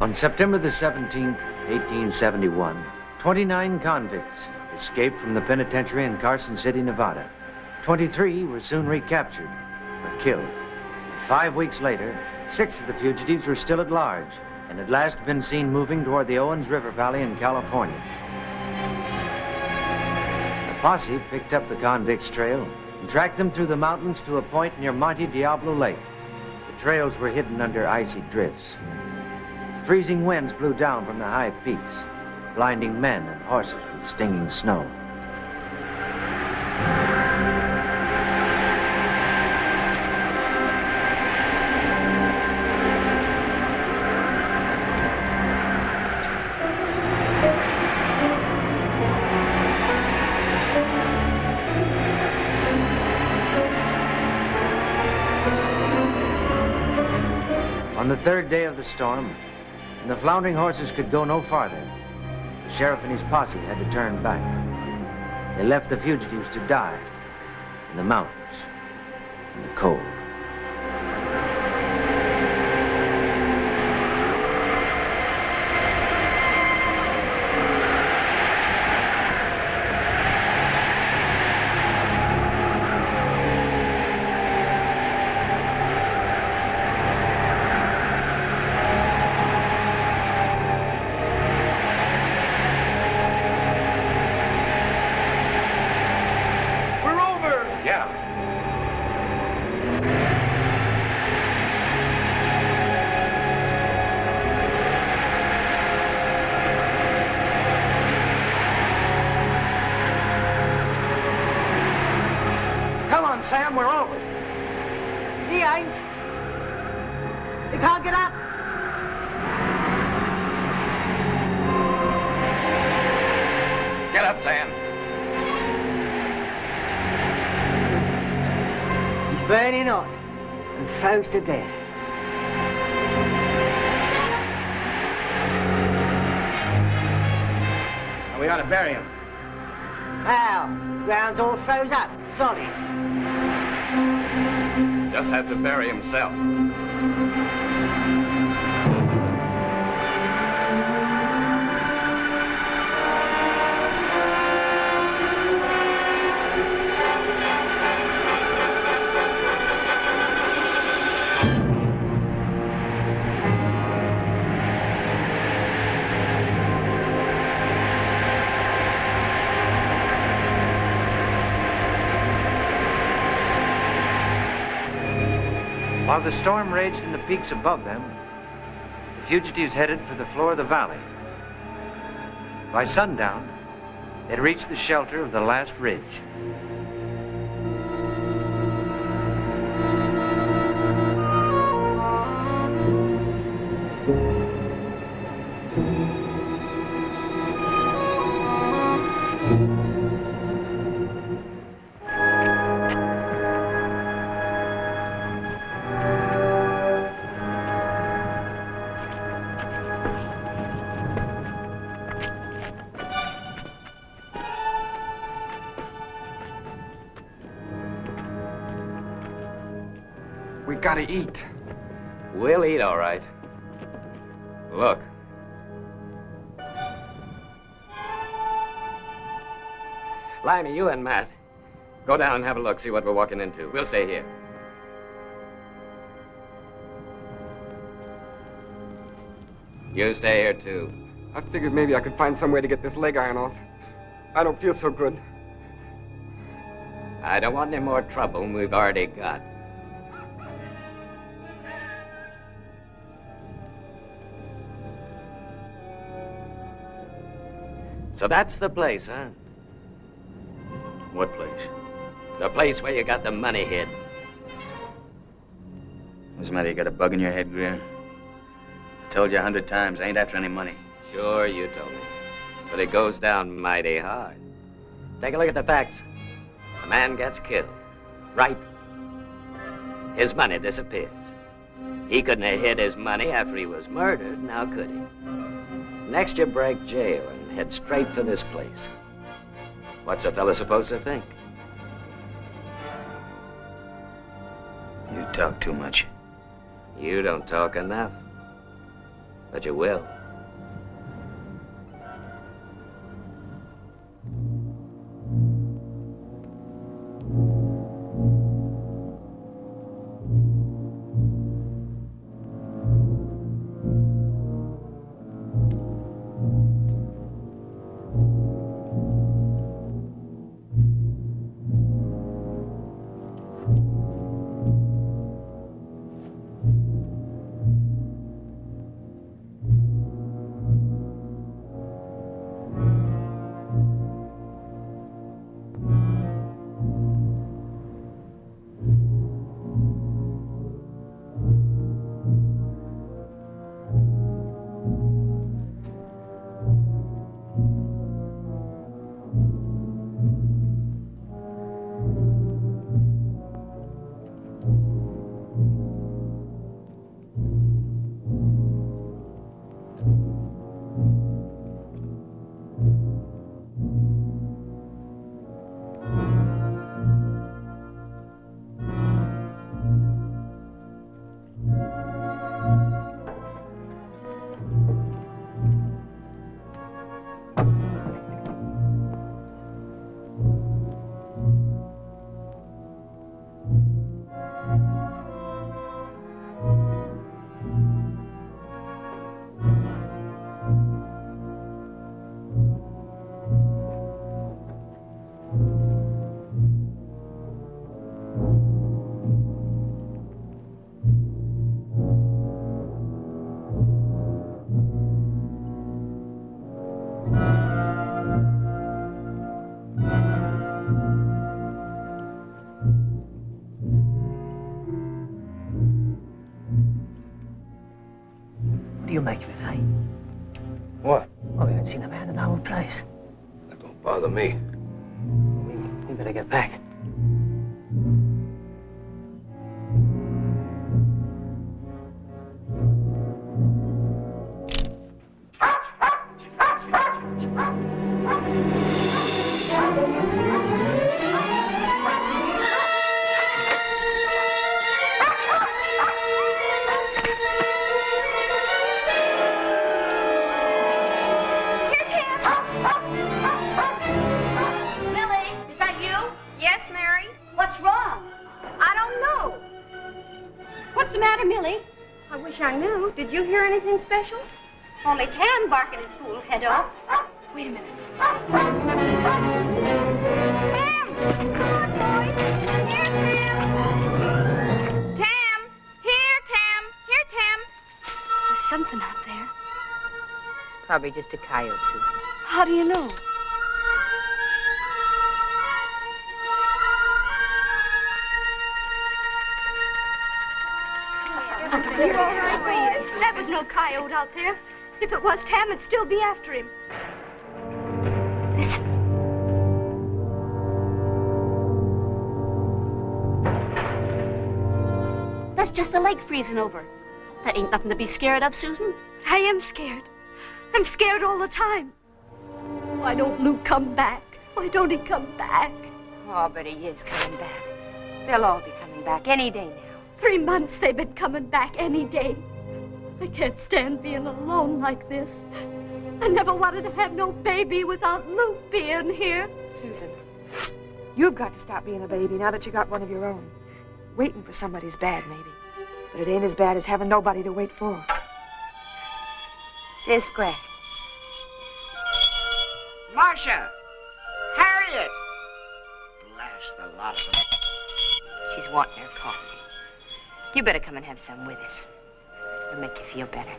On September the 17th, 1871, 29 convicts escaped from the penitentiary in Carson City, Nevada. 23 were soon recaptured or killed. 5 weeks later, 6 of the fugitives were still at large and had last been seen moving toward the Owens River Valley in California. The posse picked up the convicts' trail and tracked them through the mountains to a point near Monte Diablo Lake. The trails were hidden under icy drifts. Freezing winds blew down from the high peaks, blinding men and horses with stinging snow. On the third day of the storm, and the floundering horses could go no farther, the sheriff and his posse had to turn back. They left the fugitives to die in the mountains, in the cold. Sam, we're over. He ain't. He can't get up. Get up, Sam. He's burning hot and froze to death. We ought to bury him. How? Ground's all froze up, solid. Just have to bury himself. While the storm raged in the peaks above them, the fugitives headed for the floor of the valley. By sundown, they'd reached the shelter of the last ridge. We gotta eat. We'll eat, all right. Look. Limey, you and Matt, go down and have a look, see what we're walking into. We'll stay here. You stay here, too. I figured maybe I could find some way to get this leg iron off. I don't feel so good. I don't want any more trouble than we've already got. So that's the place, huh? What place? The place where you got the money hid. What's the matter? You got a bug in your head, Greer? I told you 100 times, I ain't after any money. Sure, you told me. But it goes down mighty hard. Take a look at the facts. A man gets killed. Right. His money disappears. He couldn't have hid his money after he was murdered, now could he? Next you break jail and head straight for this place. What's a fella supposed to think? You talk too much. You don't talk enough. But you will. What do you make of it, eh? What? Oh, we haven't seen the man in the whole place. That don't bother me. We better get back. Did you hear anything special? Only Tam barking his fool head off. Wait a minute. Tam! Come on, boy. Here, Tam. Tam! Here, Tam. Here, Tam. There's something out there. Probably just a coyote, Susan. How do you know? You're all right, were you? That was no coyote out there. If it was Tam, it'd still be after him. Listen. That's just the lake freezing over. That ain't nothing to be scared of, Susan. I am scared. I'm scared all the time. Why don't Luke come back? Why don't he come back? Oh, but he is coming back. They'll all be coming back any day now. 3 months they've been coming back any day. I can't stand being alone like this. I never wanted to have no baby without Luke being here. Susan, you've got to stop being a baby now that you got one of your own. Waiting for somebody's bad, maybe. But it ain't as bad as having nobody to wait for. Sis Greg. Marcia! Harriet! Blast the lot of them. She's wanting her coffee. You better come and have some with us. It'll make you feel better.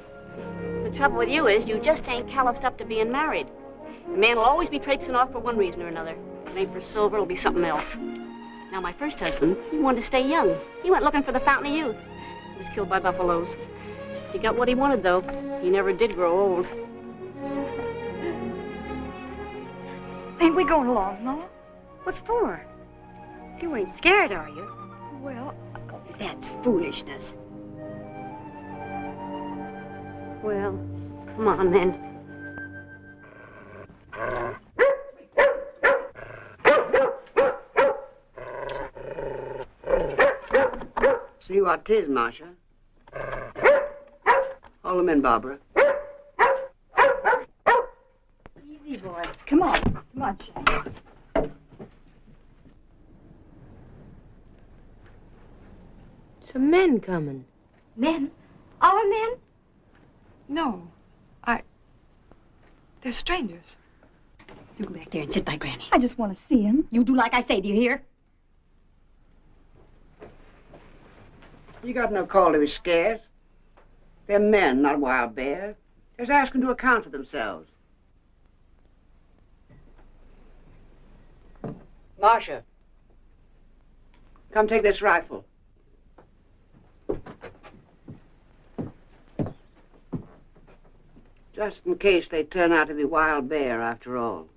The trouble with you is you just ain't calloused up to being married. A man will always be traipsing off for one reason or another. If it ain't for silver, it'll be something else. Now, my first husband, he wanted to stay young. He went looking for the fountain of youth. He was killed by buffaloes. He got what he wanted, though. He never did grow old. Ain't we going along, Ma? What for? You ain't scared, are you? Well, That's foolishness. Well, come on, then. See what 'tis, Marcia. Hold him in, Barbara. Some men coming. Men? Our men? No. They're strangers. You go back there and sit by Granny. I just want to see him. You do like I say, do you hear? You got no call to be scared. They're men, not wild bears. Just ask them to account for themselves. Marcia, come take this rifle. Just in case they turn out to be wild bear after all.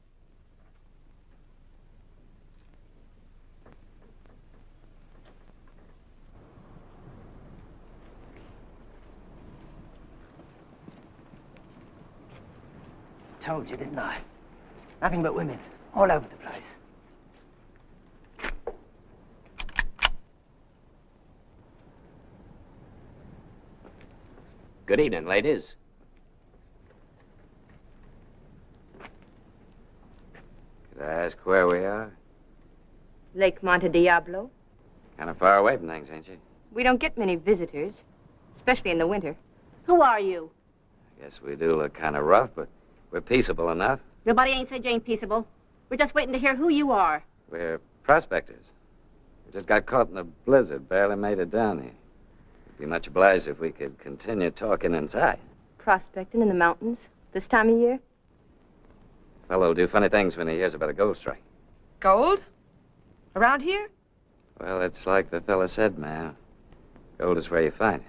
Told you, didn't I? Nothing but women, all over the place. Good evening, ladies. Could I ask where we are? Lake Monte Diablo. Kind of far away from things, ain't you? We don't get many visitors, especially in the winter. Who are you? I guess we do look kind of rough, but we're peaceable enough. Nobody ain't said you ain't peaceable. We're just waiting to hear who you are. We're prospectors. We just got caught in a blizzard, barely made it down here. We'd be much obliged if we could continue talking inside. Prospecting in the mountains this time of year? Fellow will do funny things when he hears about a gold strike. Gold? Around here? Well, it's like the fella said, ma'am. Gold is where you find it.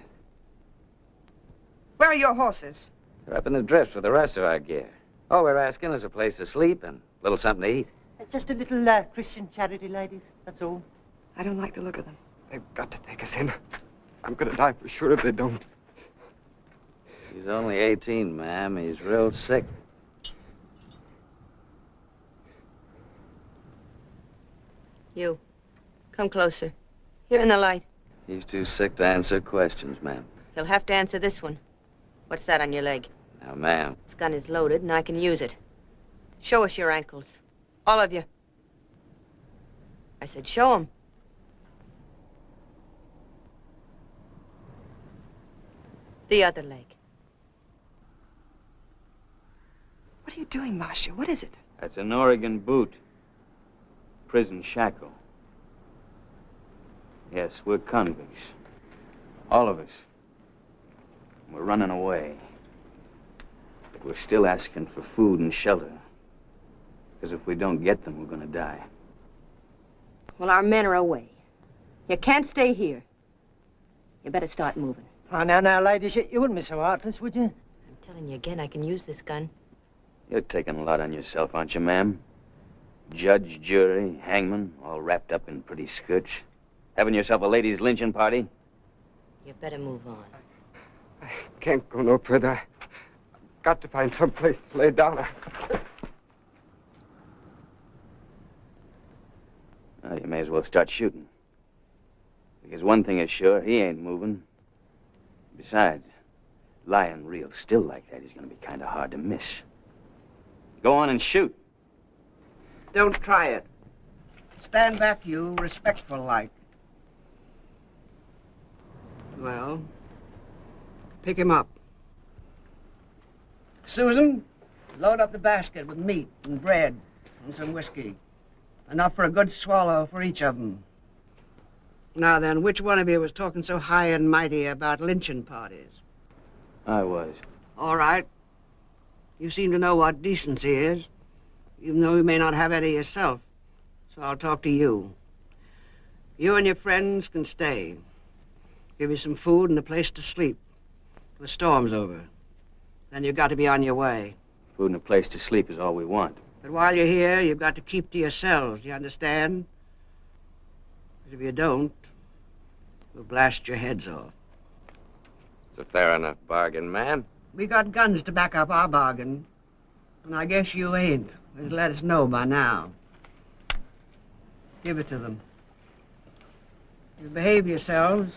Where are your horses? They're up in the drifts with the rest of our gear. All we're asking is a place to sleep and a little something to eat. Just a little Christian charity, ladies, that's all. I don't like the look of them. They've got to take us in. I'm gonna die for sure if they don't. He's only 18, ma'am. He's real sick. You. Come closer. Here in the light. He's too sick to answer questions, ma'am. He'll have to answer this one. What's that on your leg? Now, ma'am. This gun is loaded, and I can use it. Show us your ankles. All of you. I said show them. The other leg. What are you doing, Marcia? What is it? That's an Oregon boot. Prison shackle. Yes, we're convicts. All of us. We're running away. But we're still asking for food and shelter. Because if we don't get them, we're gonna die. Well, our men are away. You can't stay here. You better start moving. Oh, now, ladies, you wouldn't be so heartless, would you? I'm telling you again, I can use this gun. You're taking a lot on yourself, aren't you, ma'am? Judge, jury, hangman, all wrapped up in pretty skirts. Having yourself a ladies' lynching party? You better move on. I can't go no further. I've got to find some place to lay down. Well, you may as well start shooting. Because one thing is sure, he ain't moving. Besides, lying real still like that is gonna be kind of hard to miss. Go on and shoot. Don't try it. Stand back, you, respectful like. Well, pick him up. Susan, load up the basket with meat and bread and some whiskey. Enough for a good swallow for each of them. Now then, which one of you was talking so high and mighty about lynching parties? I was. All right. You seem to know what decency is, even though you may not have any yourself. So I'll talk to you. You and your friends can stay. Give you some food and a place to sleep. The storm's over. Then you've got to be on your way. Food and a place to sleep is all we want. But while you're here, you've got to keep to yourselves, you understand? Because if you don't, we'll blast your heads off. It's a fair enough bargain, ma'am. We got guns to back up our bargain. And I guess you ain't. They'd let us know by now. Give it to them. If you behave yourselves,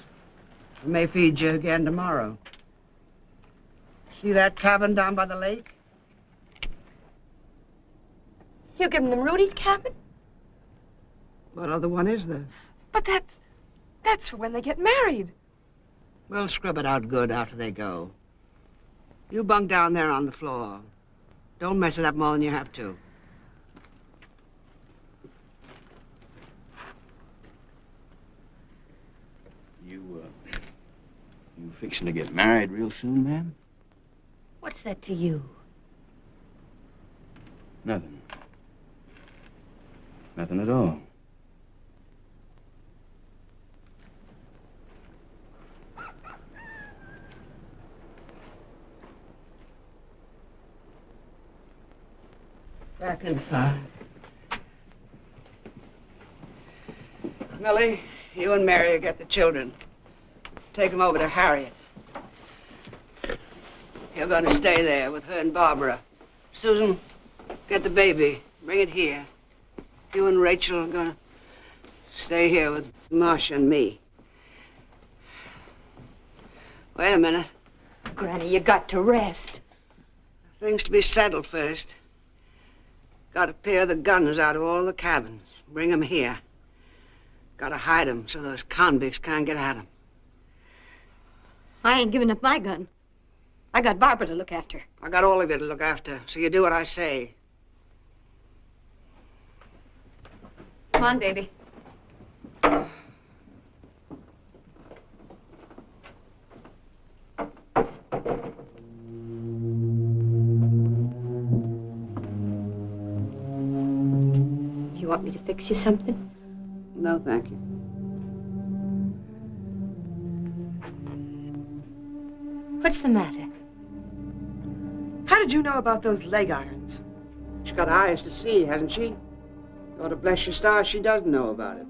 we may feed you again tomorrow. See that cabin down by the lake? You giving them Rudy's cabin? What other one is there? But that's... That's for when they get married. We'll scrub it out good after they go. You bunk down there on the floor. Don't mess it up more than you have to. You fixing to get married real soon, ma'am? What's that to you? Nothing. Nothing at all. Back inside. Millie, you and Mary get the children. Take them over to Harriet. You're going to stay there with her and Barbara. Susan, get the baby. Bring it here. You and Rachel are going to stay here with Marcia and me. Wait a minute. Granny, you got to rest. Things to be settled first. Got to clear the guns out of all the cabins. Bring them here. Got to hide them so those convicts can't get at them. I ain't giving up my gun. I got Barbara to look after. I got all of you to look after, so you do what I say. Come on, baby. You want me to fix you something? No, thank you. What's the matter? How did you know about those leg irons? She's got eyes to see, hasn't she? You ought to bless your stars she doesn't know about it.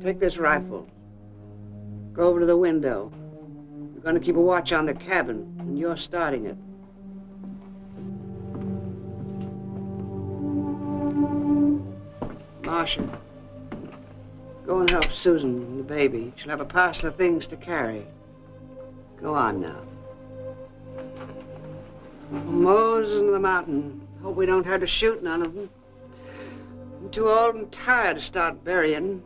Take this rifle. Go over to the window. You're going to keep a watch on the cabin, and you're starting it. Marcia, go and help Susan and the baby. She'll have a parcel of things to carry. Go on now. Moses in the mountain. Hope we don't have to shoot none of them. I'm too old and tired to start burying.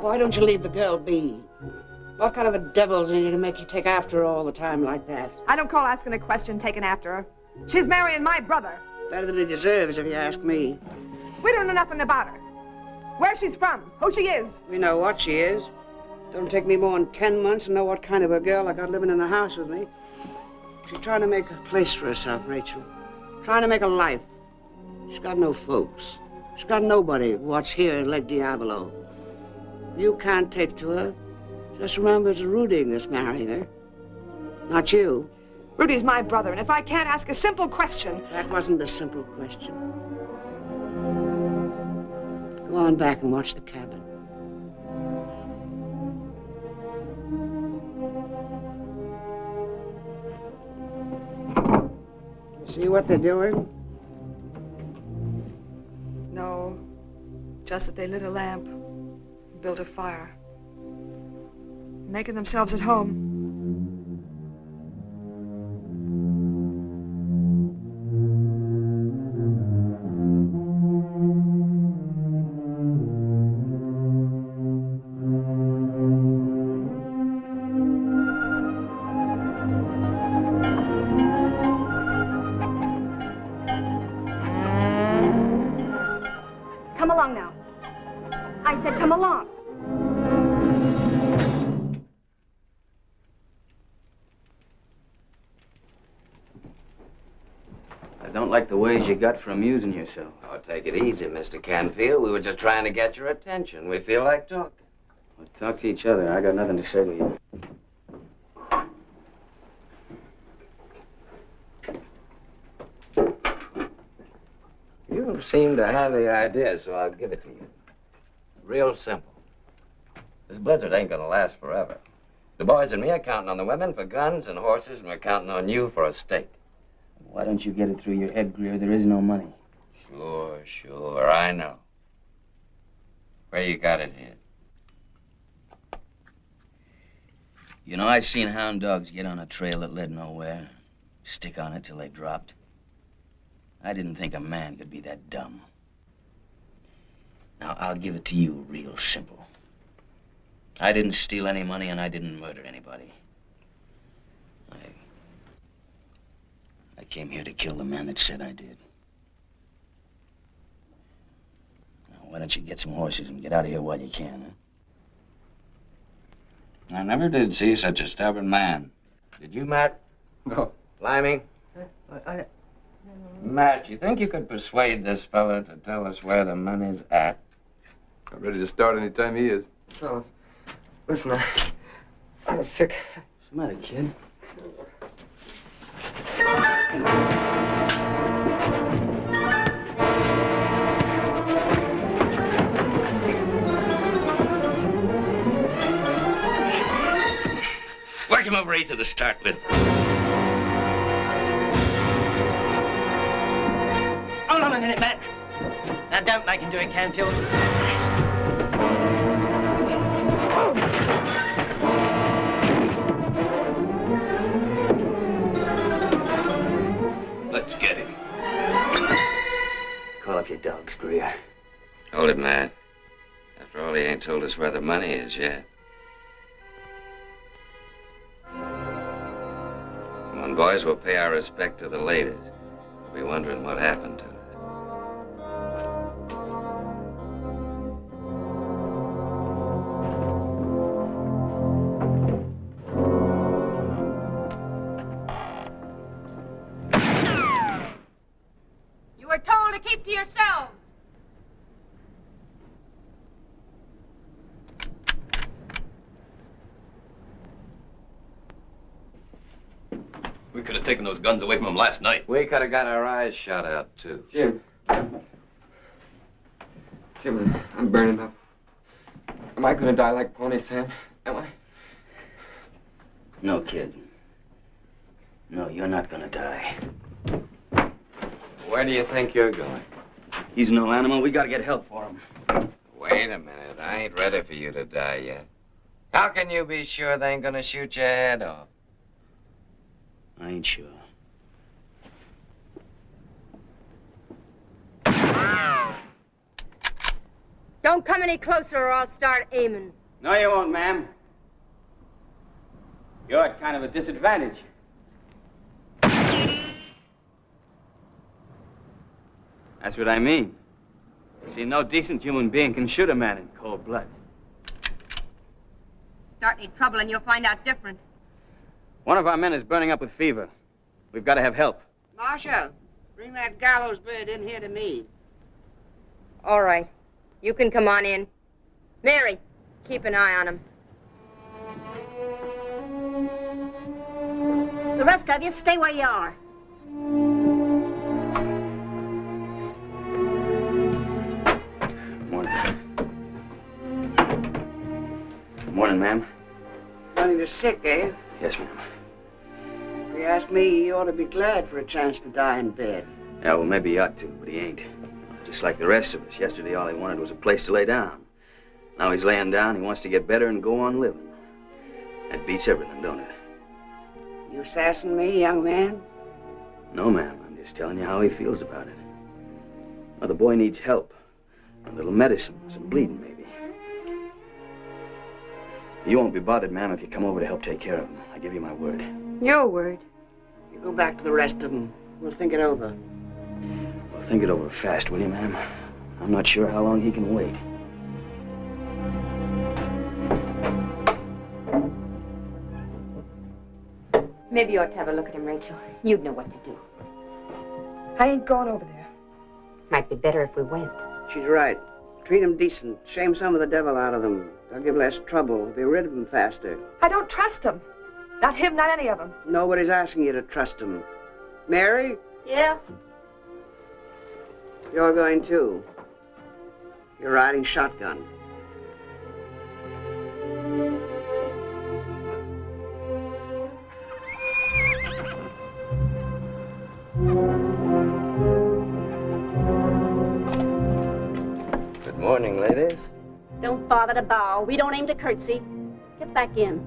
Why don't you leave the girl be? What kind of a devil's in you to make you take after her all the time like that? I don't call asking a question taking after her. She's marrying my brother. Better than he deserves, if you ask me. We don't know nothing about her. Where she's from, who she is. We know what she is. Don't take me more than 10 months to know what kind of a girl I got living in the house with me. She's trying to make a place for herself, Rachel. Trying to make a life. She's got no folks. She's got nobody what's here in Lake Diablo. You can't take to her. Just remember it's Rudy that's marrying her. Not you. Rudy's my brother, and if I can't ask a simple question... That wasn't a simple question. Go on back and watch the cabin. You see what they're doing? No, just that they lit a lamp, and built a fire. Making themselves at home. Come along now. I said come along. I don't like the ways you got for amusing yourself. Oh, take it easy, Mr. Canfield. We were just trying to get your attention. We feel like talking. Well, talk to each other. I got nothing to say to you. You seem to have the idea, so I'll give it to you. Real simple. This blizzard ain't gonna last forever. The boys and me are counting on the women for guns and horses, and we're counting on you for a stake. Why don't you get it through your head, Greer? There is no money. Sure, I know. Where you got it hid? You know, I've seen hound dogs get on a trail that led nowhere, stick on it till they dropped. I didn't think a man could be that dumb. Now, I'll give it to you real simple. I didn't steal any money and I didn't murder anybody. I came here to kill the man that said I did. Now, why don't you get some horses and get out of here while you can, huh? I never did see such a stubborn man. Did you, Matt? No. Limey? Matt, you think you could persuade this fella to tell us where the money's at? I'm ready to start any time he is. Fellas, listen, I'm sick. What's the matter, kid? Work him over easy to start with. Hold on a minute, Matt. Now, don't make him do it, Canfield. Let's get him. Call up your dogs, Greer. Hold it, Matt. After all, he ain't told us where the money is yet. Come on, boys, we'll pay our respect to the ladies. We'll be wondering what happened to it. You were told to keep to yourselves. We could have taken those guns away from him last night. We could have got our eyes shot out, too. Jim, I'm burning up. Am I gonna die like Pony Sam? Am I? No, kid. No, you're not gonna die. Where do you think you're going? He's no animal. We gotta get help for him. Wait a minute. I ain't ready for you to die yet. How can you be sure they ain't gonna shoot your head off? I ain't sure. Don't come any closer or I'll start aiming. No, you won't, ma'am. You're at kind of a disadvantage. That's what I mean. See, no decent human being can shoot a man in cold blood. Start any trouble and you'll find out different. One of our men is burning up with fever. We've got to have help. Marshal, bring that gallows bird in here to me. All right. You can come on in. Mary, keep an eye on him. The rest of you, stay where you are. Morning, ma'am. Running you sick, eh? Yes, ma'am. If you ask me, he ought to be glad for a chance to die in bed. Yeah, well, maybe he ought to, but he ain't. Just like the rest of us. Yesterday, all he wanted was a place to lay down. Now he's laying down. He wants to get better and go on living. That beats everything, don't it? You sassing me, young man? No, ma'am. I'm just telling you how he feels about it. Well, the boy needs help. A little medicine, some bleeding, maybe. You won't be bothered, ma'am, if you come over to help take care of him. I give you my word. Your word. You go back to the rest of them. We'll think it over. Well, think it over fast, will you, ma'am? I'm not sure how long he can wait. Maybe you ought to have a look at him, Rachel. You'd know what to do. I ain't going over there. Might be better if we went. She's right. Treat them decent. Shame some of the devil out of them. They'll give less trouble. Be rid of them faster. I don't trust him. Not him, not any of them. Nobody's asking you to trust them. Mary? Yeah? You're going too. You're riding shotgun. Good morning, ladies. Don't bother to bow. We don't aim to curtsy. Get back in.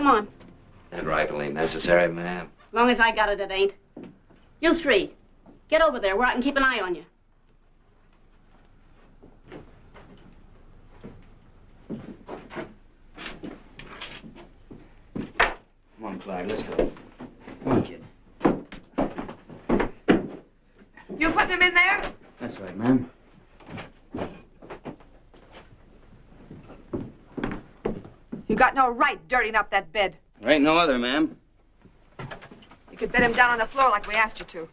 on. That rifle ain't necessary, ma'am. As long as I got it, it ain't. You three, get over there where I can keep an eye on you. Come on, Clyde, let's go. Come on, kid. You putting him in there? That's right, ma'am. You got no right dirtying up that bed. There ain't no other, ma'am. You could bed him down on the floor like we asked you to.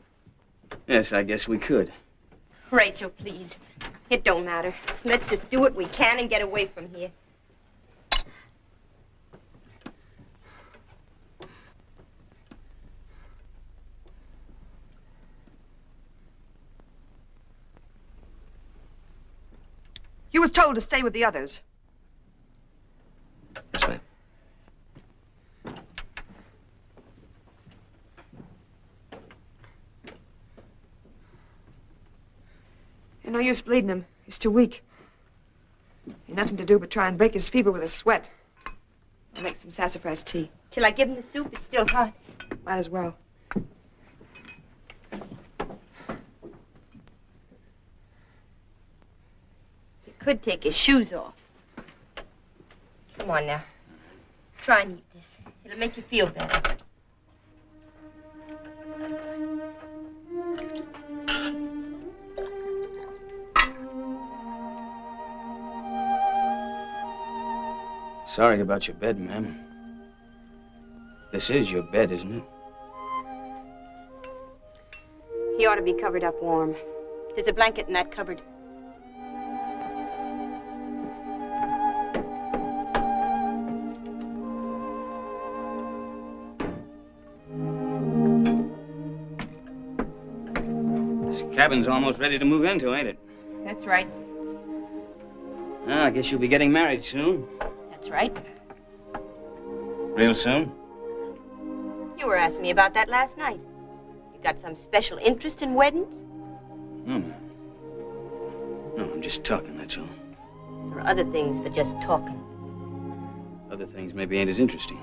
Yes, I guess we could. Rachel, please. It don't matter. Let's just do what we can and get away from here. You was told to stay with the others. Yes, ma'am. Ain't no use bleeding him. He's too weak. Ain't nothing to do but try and break his fever with a sweat. I'll make some sassafras tea. Till I give him the soup, it's still hot. Might as well. You could take his shoes off. Come on now. Try and eat this. It'll make you feel better. Sorry about your bed, ma'am. This is your bed, isn't it? He ought to be covered up warm. There's a blanket in that cupboard. This cabin's almost ready to move into, ain't it? That's right. Well, I guess you'll be getting married soon. That's right. Real soon? You were asking me about that last night. You got some special interest in weddings? No, ma'am. No, I'm just talking, that's all. There are other things but just talking. Other things maybe ain't as interesting.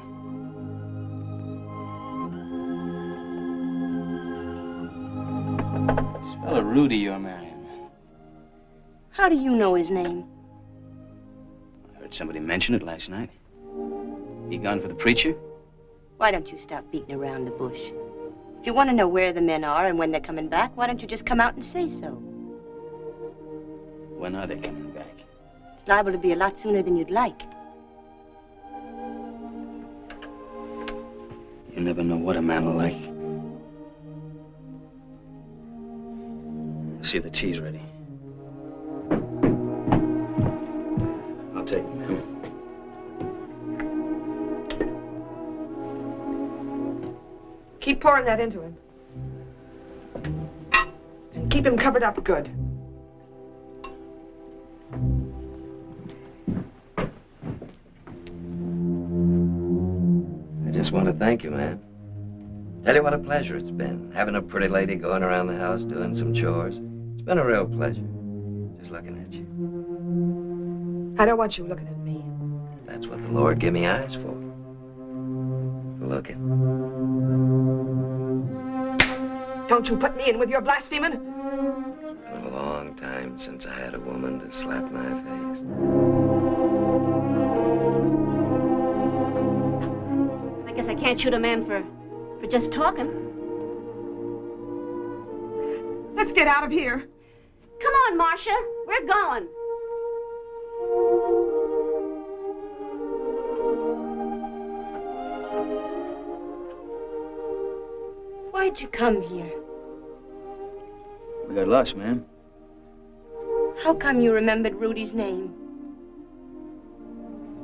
This fella Rudy you're marrying. How do you know his name? I heard somebody mention it last night. He gone for the preacher? Why don't you stop beating around the bush? If you want to know where the men are and when they're coming back, why don't you just come out and say so? When are they coming back? It's liable to be a lot sooner than you'd like. You never know what a man will like. See, the tea's ready. I'll take it, ma'am. Keep pouring that into him. And keep him covered up good. I just want to thank you, man. Tell you what a pleasure it's been, having a pretty lady going around the house doing some chores. It's been a real pleasure, just looking at you. I don't want you looking at me. That's what the Lord gave me eyes for looking. Don't you put me in with your blaspheming. It's been a long time since I had a woman to slap my face. I guess I can't shoot a man for just talking. Let's get out of here. Come on, Marcia. We're going. Why'd you come here? We got lost, ma'am. How come you remembered Rudy's name?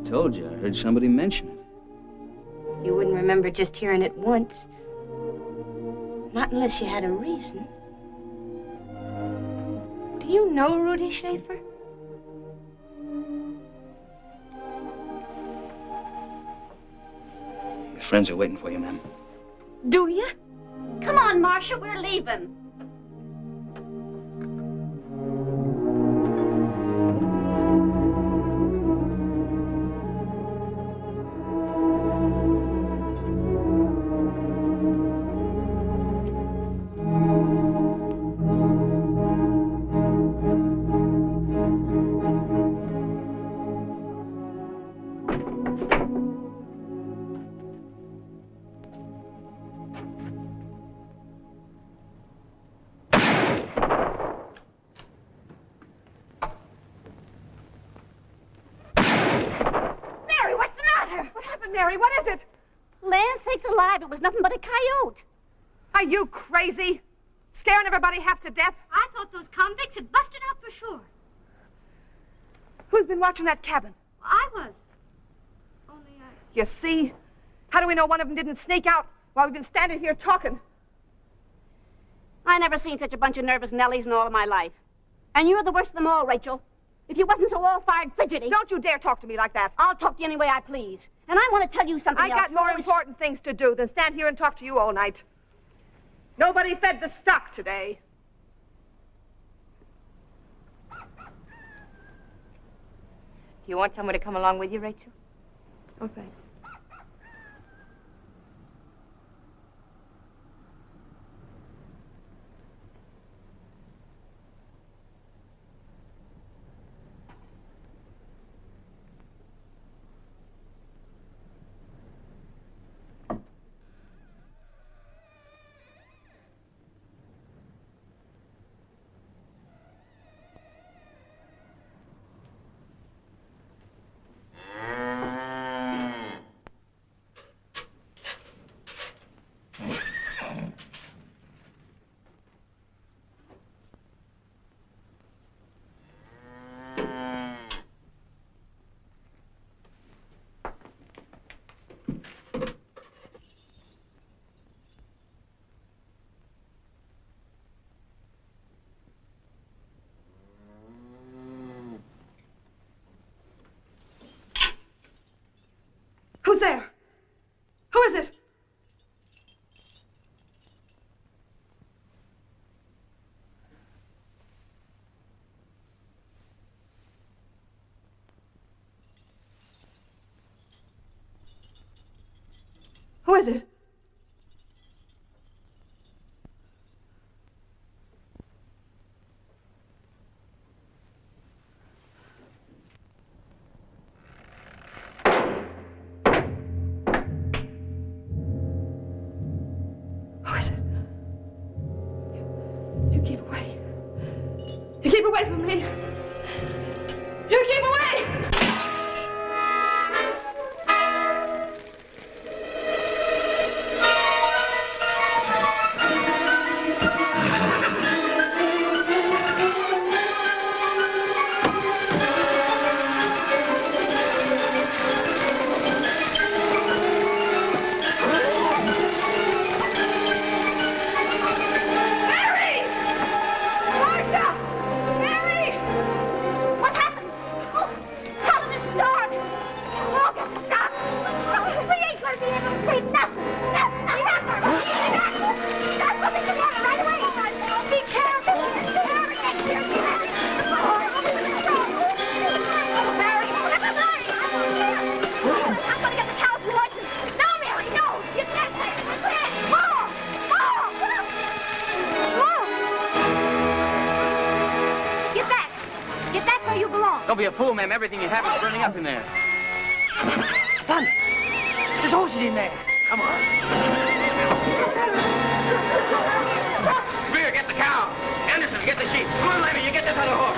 I told you, I heard somebody mention it. You wouldn't remember just hearing it once. Not unless you had a reason. Do you know Rudy Schaefer? Your friends are waiting for you, ma'am. Do you? Come on, Marcia, we're leaving. Mary? What is it? Land sakes alive, it was nothing but a coyote. Are you crazy? Scaring everybody half to death? I thought those convicts had busted out for sure. Who's been watching that cabin? I was. Only You see? How do we know one of them didn't sneak out while we've been standing here talking? I never seen such a bunch of nervous Nellies in all of my life. And you're the worst of them all, Rachel. If you wasn't so all-fired fidgety... Don't you dare talk to me like that. I'll talk to you any way I please. And I want to tell you something else. I got more important things to do than stand here and talk to you all night. Nobody fed the stock today. You want someone to come along with you, Rachel? Oh, thanks. Who's there? Who is it? Who is it? Who is it? You keep away. You keep away from me. You keep away! Don't be a fool, ma'am. Everything you have is burning up in there. Son, there's horses in there. Come on. Greer, get the cow. Anderson, get the sheep. Come on, Levy, you get this other horse.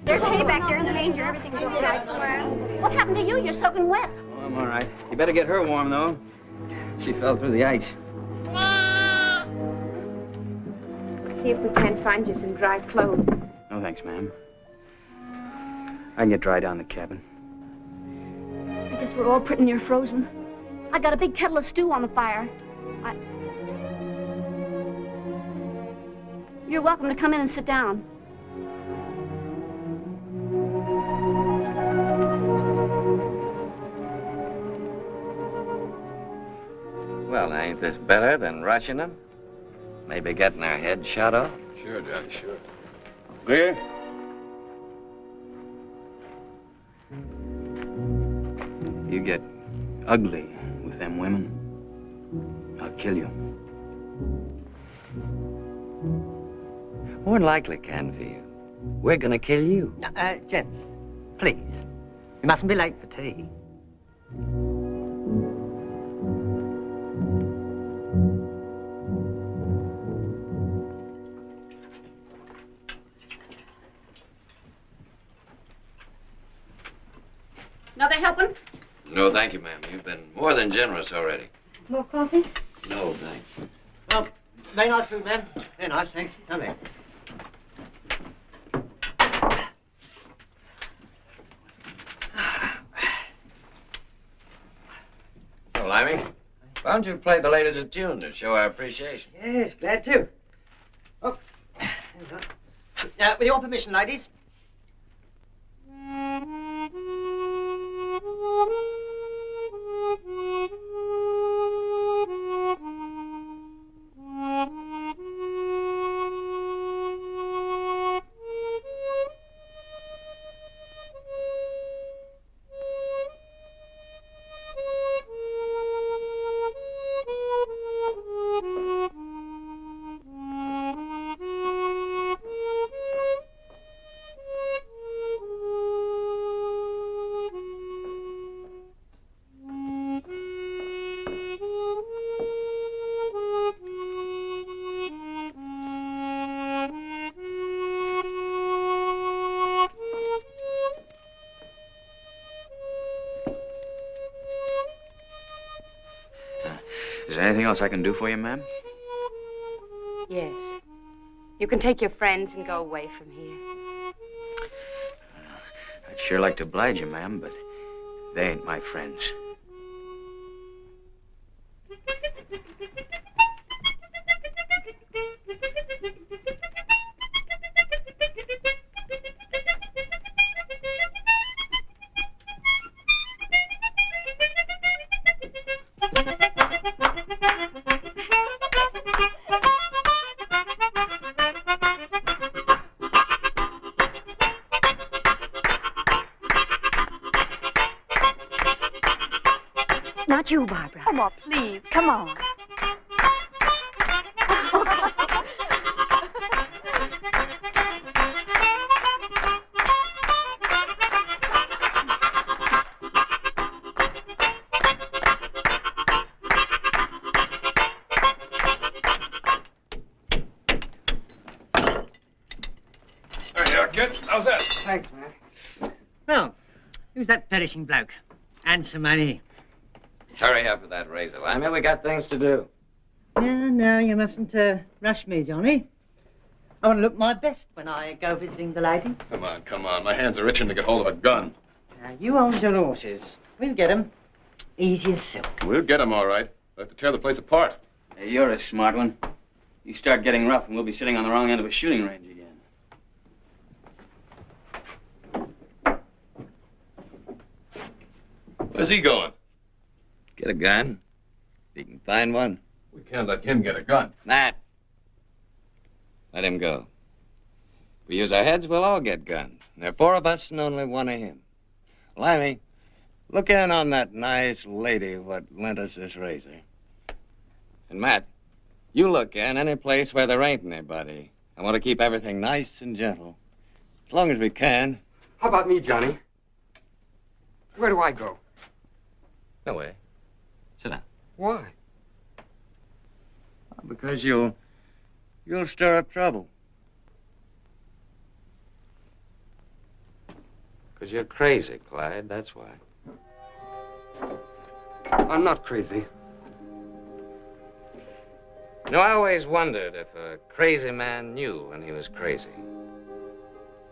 There's hay back there in the manger. Everything's all right. What happened to you? You're soaking wet. Oh, I'm all right. You better get her warm, though. She fell through the ice. See if we can't find you some dry clothes. No, thanks, ma'am. I can get dry down the cabin. I guess we're all pretty near frozen. I got a big kettle of stew on the fire. You're welcome to come in and sit down. Well, ain't this better than rushing them? Maybe getting their heads shot off? Sure, Judge, sure. Clear? You get ugly with them women, I'll kill you. More than likely, Canfield. We're gonna kill you. Gents, please. You mustn't be late for tea. Another helping? No, thank you, ma'am. You've been more than generous already. More coffee? No, thanks. Well, very nice food, ma'am. Very nice, thanks. Come in. Well, Limey, why don't you play the ladies a tune to show our appreciation? Yes, glad to. Oh, with your permission, ladies. Is there anything else I can do for you, ma'am? Yes. You can take your friends and go away from here. I'd sure like to oblige you, ma'am, but they ain't my friends. Not you, Barbara. Come on, please. Come on. There you are, kid. How's that? Thanks, man. Well, who's that perishing bloke? Handsome, money. Hurry up with that razor, Limey. We got things to do. No, you mustn't rush me, Johnny. I want to look my best when I go visiting the ladies. Come on. My hands are itching to get hold of a gun. Now, you hold your horses. We'll get 'em. Easy as silk. We'll get them all right. We'll have to tear the place apart. Hey, you're a smart one. You start getting rough and we'll be sitting on the wrong end of a shooting range again. Where's he going? Get a gun. If you can find one. We can't let him get a gun. Matt. Let him go. If we use our heads, we'll all get guns. There are 4 of us and only 1 of him. Limey, look in on that nice lady what lent us this razor. And Matt, you look in any place where there ain't anybody. I want to keep everything nice and gentle. As long as we can. How about me, Johnny? Where do I go? No way. Sit down. Why? Because you'll stir up trouble. Because you're crazy, Clyde, that's why. I'm not crazy. You know, I always wondered if a crazy man knew when he was crazy.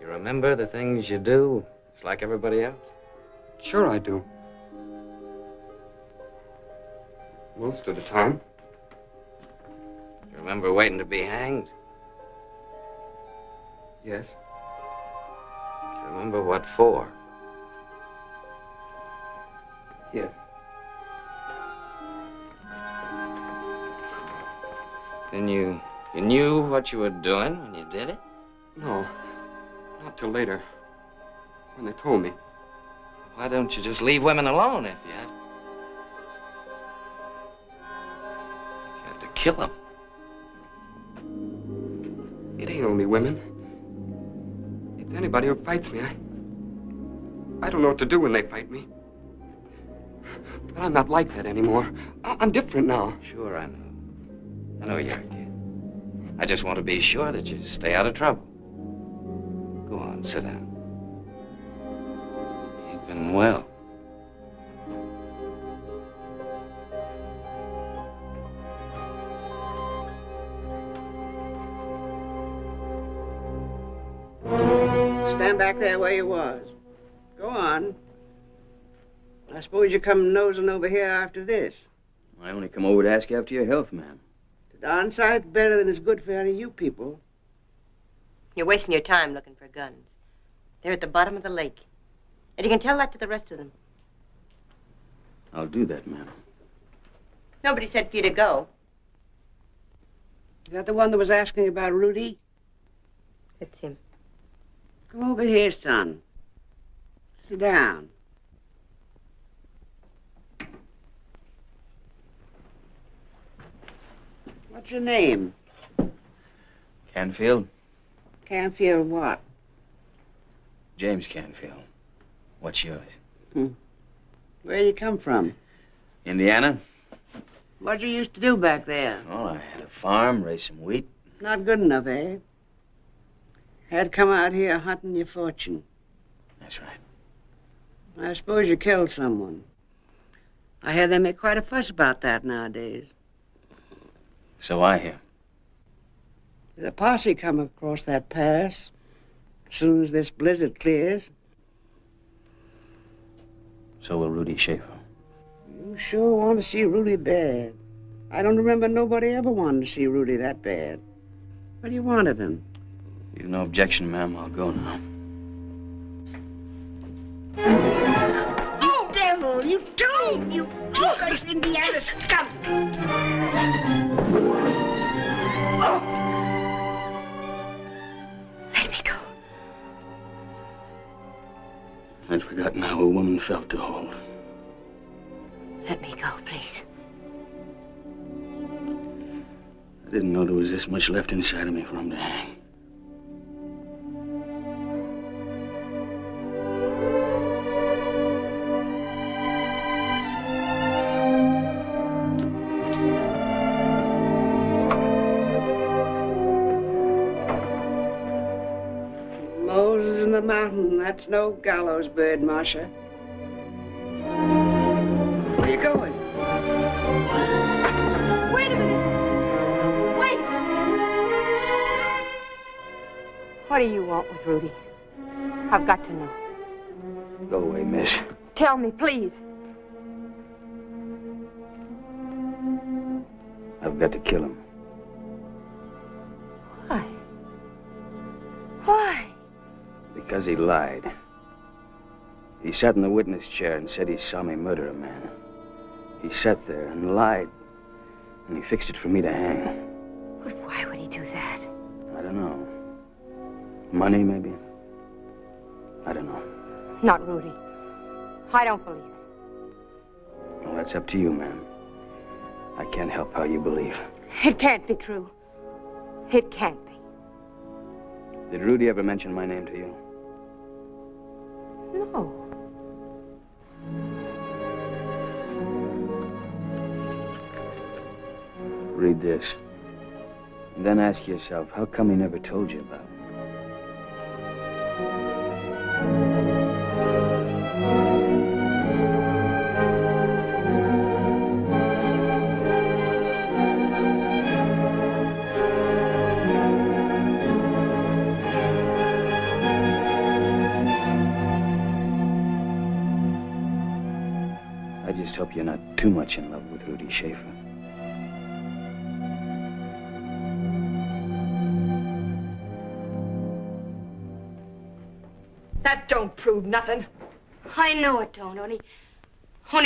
You remember the things you do, just like everybody else? Sure I do. Most of the time. You remember waiting to be hanged? Yes. You remember what for? Yes. Then you knew what you were doing when you did it? No, not till later, when they told me. Why don't you just leave women alone if you have? You have to kill them. It ain't only women. It's anybody who fights me. I don't know what to do when they fight me. But I'm not like that anymore. I'm different now. Sure, I know. I know you're a kid. I just want to be sure that you stay out of trouble. Go on, sit down. You've been well. Stand back there where you was. Go on. I suppose you come nosing over here after this. I only come over to ask you after your health, ma'am. The darn sight better than is good for any of you people. You're wasting your time looking for guns. They're at the bottom of the lake. And you can tell that to the rest of them. I'll do that, ma'am. Nobody said for you to go. Is that the one that was asking about Rudy? It's him. Come over here, son. Sit down. What's your name? Canfield? Canfield what? James Canfield. What's yours? Where you come from? Indiana? What you used to do back there? Oh, I had a farm, raised some wheat. Not good enough, eh? Had come out here hunting your fortune. That's right. I suppose you killed someone. I hear they make quite a fuss about that nowadays. So I hear. There's a posse come across that pass as soon as this blizzard clears. So will Rudy Schaefer. You sure want to see Rudy bad. I don't remember nobody ever wanted to see Rudy that bad. What do you want of him? You've no objection, ma'am. I'll go now. You devil! You toad! You two-faced Indiana skunk! Let me go. I'd forgotten how a woman felt to hold. Let me go, please. I didn't know there was this much left inside of me for him to hang. Moses in the mountain, that's no gallows bird, Marcia. Where you going? Wait a minute. Wait. What do you want with Rudy? I've got to know. Go away, miss. Tell me, please. I've got to kill him. Why? Why? Because he lied. He sat in the witness chair and said he saw me murder a man. He sat there and lied. And he fixed it for me to hang. But why would he do that? I don't know. Money, maybe? I don't know. Not Rudy. I don't believe it. Well, that's up to you, ma'am. I can't help how you believe. It can't be true. It can't be. Did Rudy ever mention my name to you? No. Read this. And then ask yourself, how come he never told you about it? I just hope you're not too much in love with Rudy Schaefer. That don't prove nothing. I know it don't, only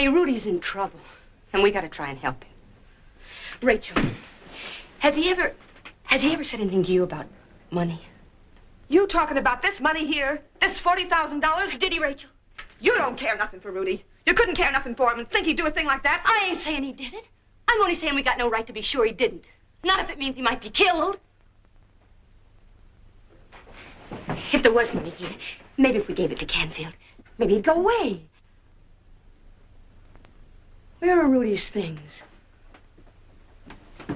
Rudy's in trouble. And we gotta try and help him. Rachel, Has he ever said anything to you about money? You talking about this money here? This $40,000? Did he, Rachel? You don't care nothing for Rudy. You couldn't care nothing for him and think he'd do a thing like that. I ain't saying he did it. I'm only saying we got no right to be sure he didn't. Not if it means he might be killed. If there was money here, maybe if we gave it to Canfield, maybe he'd go away. Where are Rudy's things?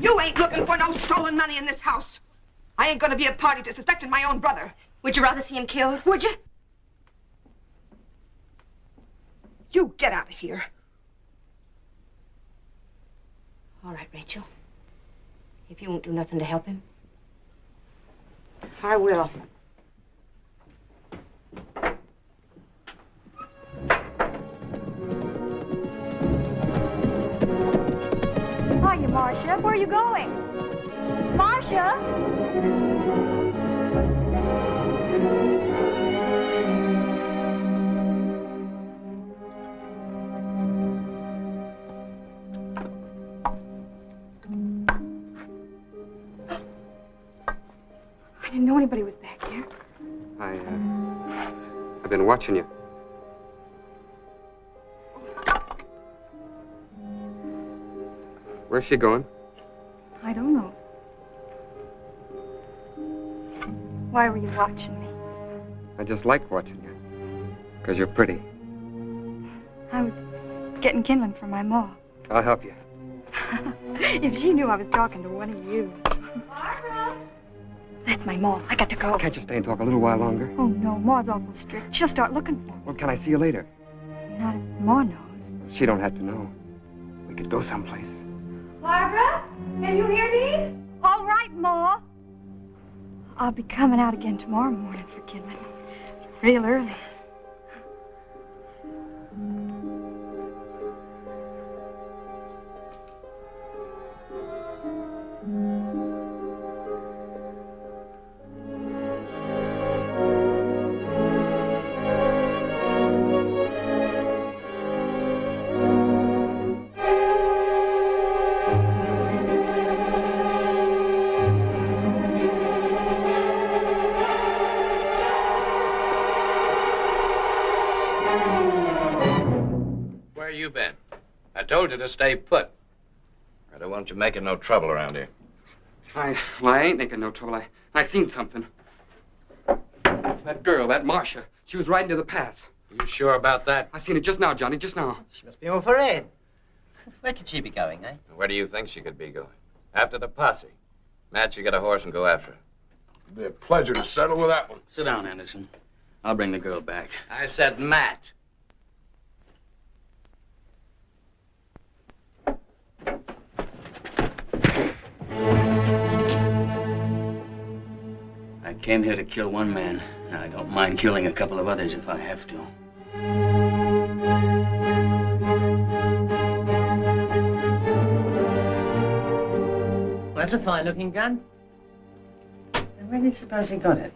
You ain't looking for no stolen money in this house. I ain't gonna be a party to suspecting my own brother. Would you rather see him killed? Would you? You get out of here. All right, Rachel. If you won't do nothing to help him, I will. Hiya, Marcia. Where are you going? Marcia? I didn't know anybody was back here. I've been watching you. Where's she going? I don't know. Why were you watching me? I just like watching you. Because you're pretty. I was getting kindling for my ma. I'll help you. If she knew I was talking to one of you. Barbara! That's my ma. I got to go. Can't you stay and talk a little while longer? Oh, no. Ma's awful strict. She'll start looking for me. Well, can I see you later? Not if Ma knows. She don't have to know. We could go someplace. Barbara, can you hear me? All right, Ma. I'll be coming out again tomorrow morning for kindling. Real early. I told you to stay put. I don't want you making no trouble around here. I ain't making no trouble. I seen something. That girl, that Marcia, she was riding to the pass. You sure about that? I seen it just now, Johnny, just now. She must be on parade. Where could she be going, eh? Where do you think she could be going? After the posse. Matt, you get a horse and go after her. It'd be a pleasure to settle with that one. Sit down, Anderson. I'll bring the girl back. I said Matt. I came here to kill one man. I don't mind killing a couple of others if I have to. Well, that's a fine-looking gun. And where do you suppose he got it?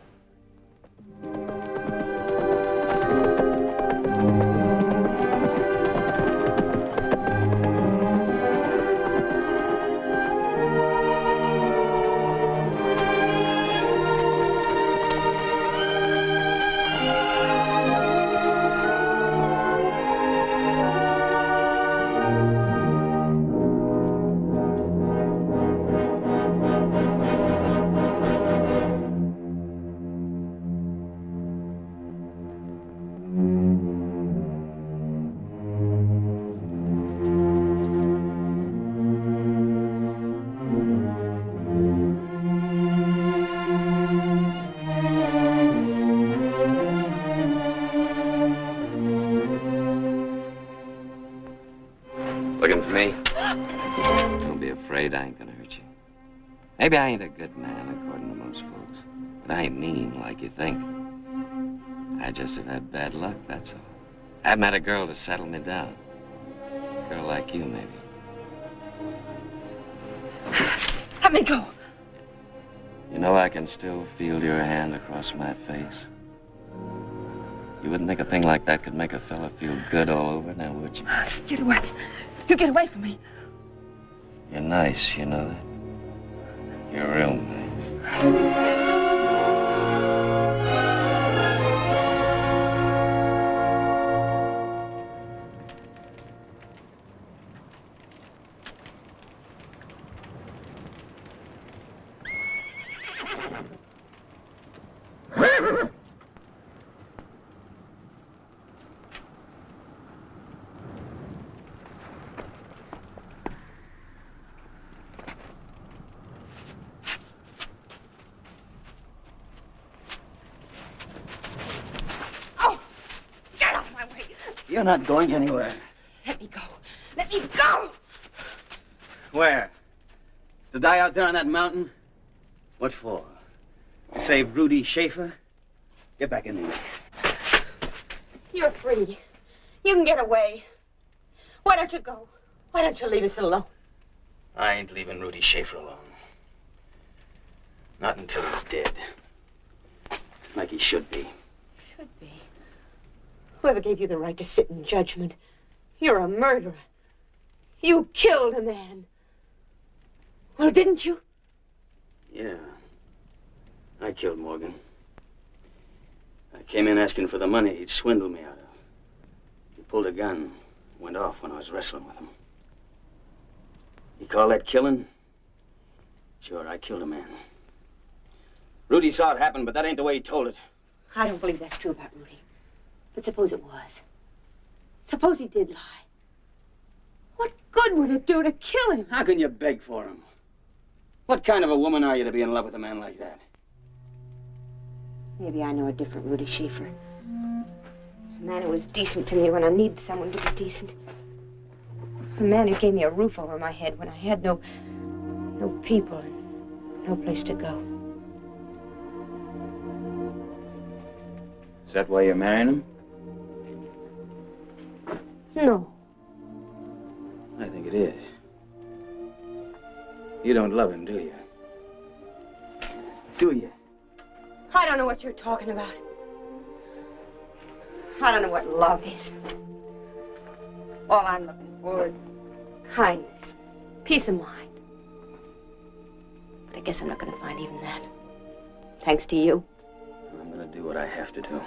Looking for me? Don't be afraid, I ain't gonna hurt you. Maybe I ain't a good man, according to most folks. But I ain't mean like you think. I just have had bad luck, that's all. I haven't had a girl to settle me down. A girl like you, maybe. Let me go. You know, I can still feel your hand across my face. You wouldn't think a thing like that could make a fella feel good all over, now would you? Get away. You get away from me. You're nice, you know that? You're real nice. You're not going anywhere. Let me go. Let me go! Where? To die out there on that mountain? What for? To save Rudy Schaefer? Get back in there. You're free. You can get away. Why don't you go? Why don't you leave us alone? I ain't leaving Rudy Schaefer alone. Not until he's dead. Like he should be. Should be. Whoever gave you the right to sit in judgment? You're a murderer. You killed a man. Well, didn't you? Yeah. I killed Morgan. I came in asking for the money he'd swindled me out of. He pulled a gun, went off when I was wrestling with him. You call that killing? Sure, I killed a man. Rudy saw it happen, but that ain't the way he told it. I don't believe that's true about Rudy. But suppose it was. Suppose he did lie. What good would it do to kill him? How can you beg for him? What kind of a woman are you to be in love with a man like that? Maybe I know a different Rudy Schaefer. A man who was decent to me when I needed someone to be decent. A man who gave me a roof over my head when I had no people and no place to go. Is that why you're marrying him? No. I think it is. You don't love him, do you? Do you? I don't know what you're talking about. I don't know what love is. All I'm looking for is kindness, peace of mind. But I guess I'm not going to find even that. Thanks to you. I'm going to do what I have to do.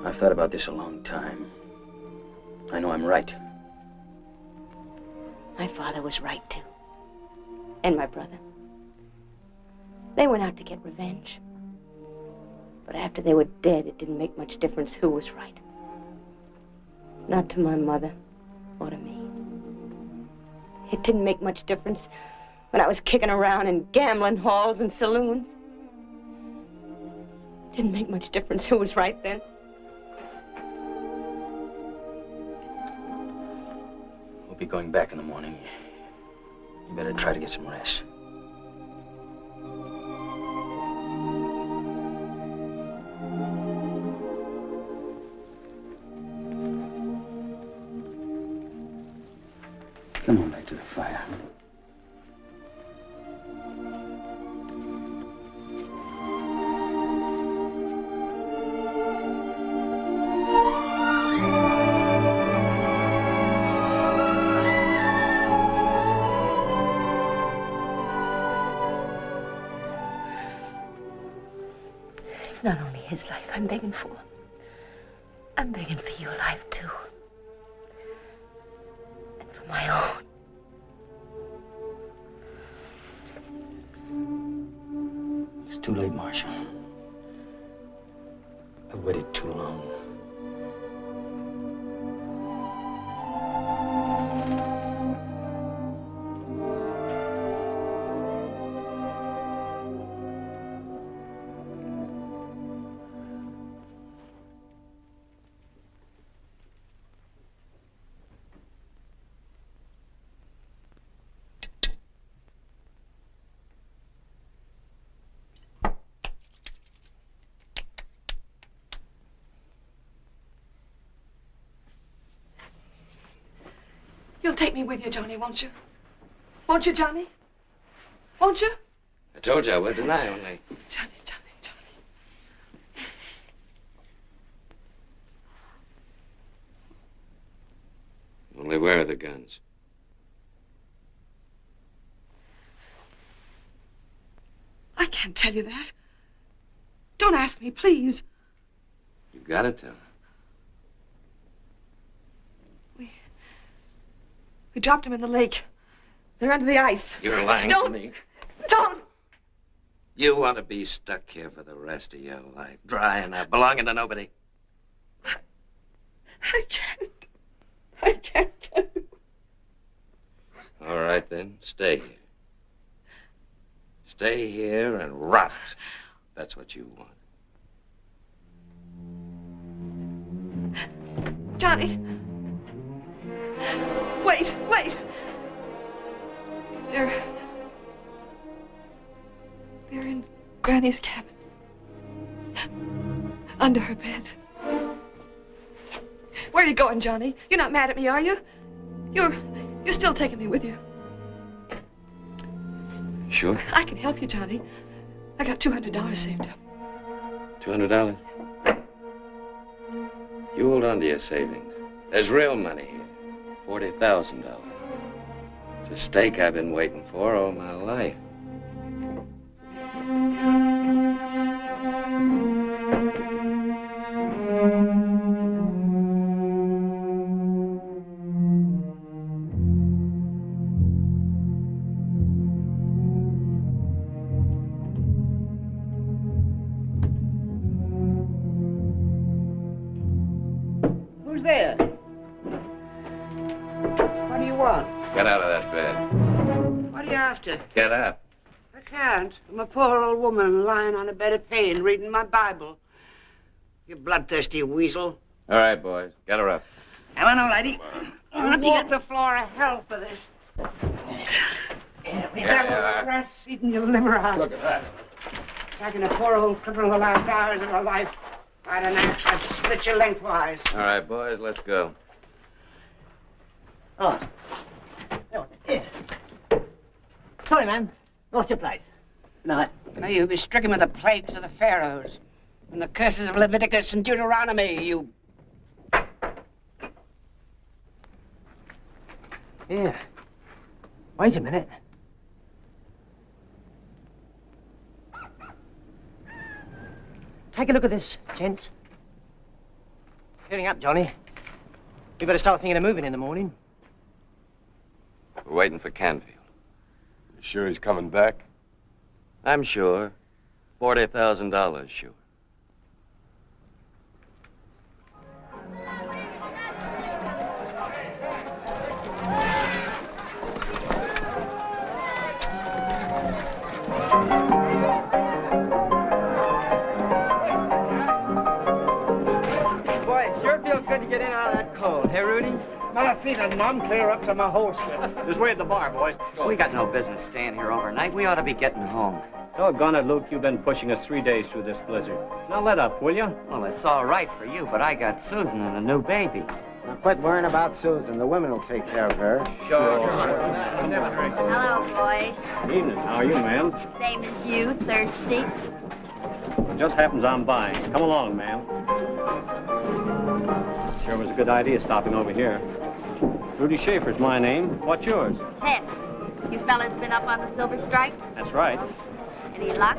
I've thought about this a long time. I know I'm right. My father was right, too. And my brother. They went out to get revenge. But after they were dead, it didn't make much difference who was right. Not to my mother or to me. It didn't make much difference when I was kicking around in gambling halls and saloons. It didn't make much difference who was right then. We'll be going back in the morning. You better try to get some rest. Come on back to the fire. It's not only his life I'm begging for. I'm begging for your life, too. And for my own. It's too late, Marcia. I've waited too long. You'll take me with you, Johnny, won't you? Won't you, Johnny? Won't you? I told you I would, didn't I, only? Johnny. Only where are the guns? can't tell you that. Don't ask me, please. You gotta tell her. We dropped him in the lake. They're under the ice. You're lying to me. Don't! You want to be stuck here for the rest of your life, dry and not belonging to nobody. I can't tell you. All right, then. Stay here. Stay here and rot. That's what you want. Johnny. Wait. They're in Granny's cabin. Under her bed. Where are you going, Johnny? You're not mad at me, are you? You're still taking me with you. Sure. I can help you, Johnny. I got $200 saved up. $200? You hold on to your savings. There's real money here. $40,000. It's a stake I've been waiting for all my life. Who's there? What do you want? Get out of that bed. What are you after? Get up. I can't. I'm a poor old woman lying on a bed of pain reading my Bible. You bloodthirsty weasel. All right, boys. Get her up. Come on, old lady. I'm going to get the floor of hell for this. We got a rats eating your liver out. Look at that. Attacking a poor old cripple in the last hours of her life. If I had an axe, I'd split you lengthwise. All right, boys. Let's go. Oh. Here. Sorry, ma'am. Lost your place. No. Now you'll be stricken with the plagues of the pharaohs and the curses of Leviticus and Deuteronomy, you... Here. Wait a minute. Take a look at this, gents. Clearing up, Johnny. We better start thinking of moving in the morning. We're waiting for Canfield. You sure he's coming back? I'm sure. $40,000 sure. Boy, it sure feels good to get in out of that cold, hey, Rudy? My feet are numb clear up to my holster. Just wait at the bar, boys. We got no business staying here overnight. We ought to be getting home. Doggone it, Luke. You've been pushing us 3 days through this blizzard. Now let up, will you? Well, it's all right for you, but I got Susan and a new baby. Now quit worrying about Susan. The women will take care of her. Sure. Hello, boy. Evening. How are you, ma'am? Same as you, thirsty. It just happens I'm buying. Come along, ma'am. Sure was a good idea stopping over here. Rudy Schaefer's my name. What's yours? Tess, you fellas been up on the Silver Strike? That's right. Any luck?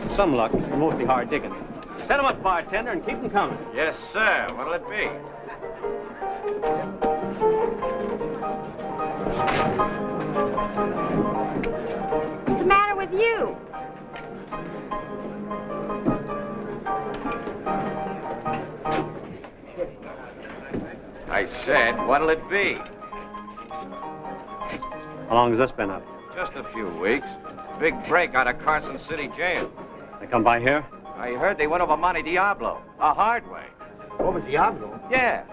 Some luck, but mostly hard digging. Set 'em up, bartender, and keep 'em coming. Yes, sir. What'll it be? What's the matter with you? I said, what'll it be? How long has this been up? Just a few weeks. Big break out of Carson City Jail. They come by here? I heard they went over Monte Diablo. A hard way. Over Diablo? Yeah.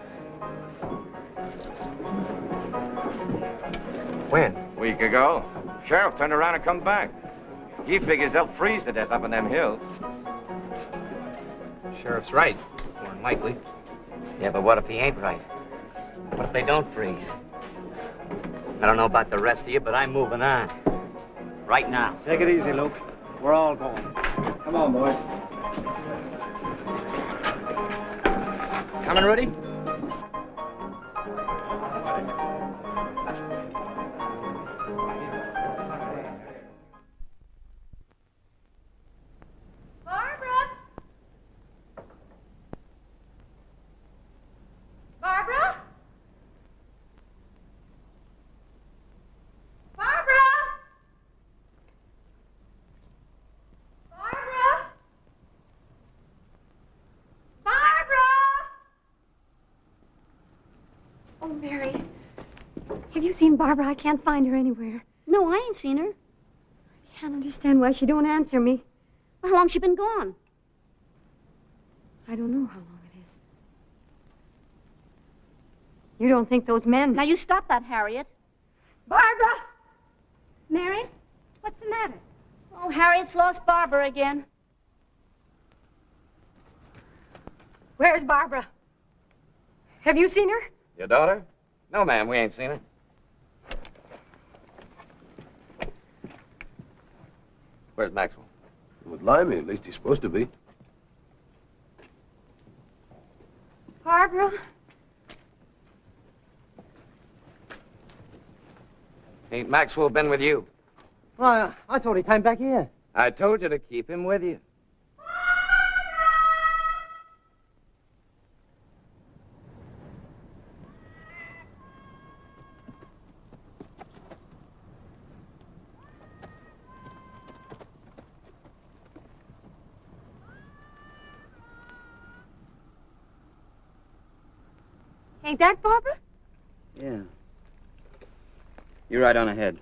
When? Week ago. Sheriff turned around and come back. He figures they'll freeze to death up in them hills. Sheriff's right. More than likely. Yeah, but what if he ain't right? What if they don't freeze? I don't know about the rest of you, but I'm moving on. Right now. Take it easy, Luke. We're all going. Come on, boys. Coming, Rudy? Mary, have you seen Barbara? I can't find her anywhere. No, I ain't seen her. I can't understand why she don't answer me. How long's she been gone? I don't know how long it is. You don't think those men... Now, you stop that, Harriet. Barbara! Mary, what's the matter? Oh, Harriet's lost Barbara again. Where's Barbara? Have you seen her? Your daughter? No, ma'am, we ain't seen her. Where's Maxwell? With Limey, at least he's supposed to be. Barbara? Ain't Maxwell been with you? Why, I thought he came back here. I told you to keep him with you. Ain't that Barbara? Yeah. You're right on ahead.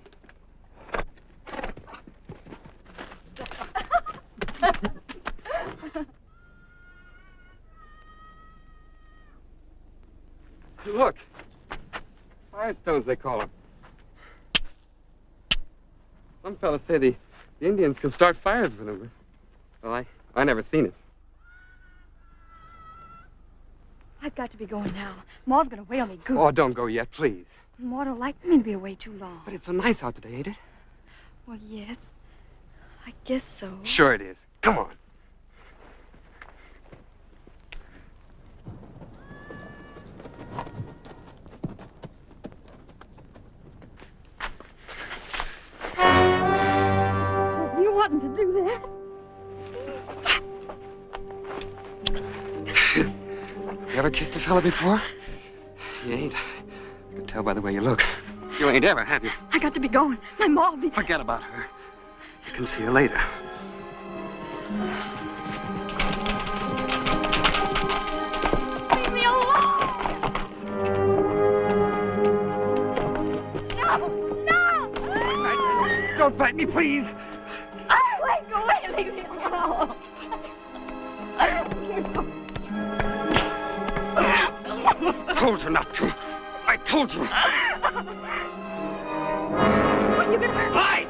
Look. Firestones, they call them. Some fellas say the Indians can start fires with them. Well, I never seen it. I've got to be going now. Ma's gonna whale me good. Oh, don't go yet, please. Ma don't like me to be away too long. But it's so nice out today, ain't it? Well, yes. I guess so. Sure it is. Come on. You oughtn't to do that. You ever kissed a fella before? You ain't. I can tell by the way you look. You ain't ever, have you? I got to be going. My ma will be... Forget about her. I can see her later. Leave me alone! No! No! Don't fight me, please. Wait, go away. Leave me alone. I told you not to. I told you. You can hurt me. Hide!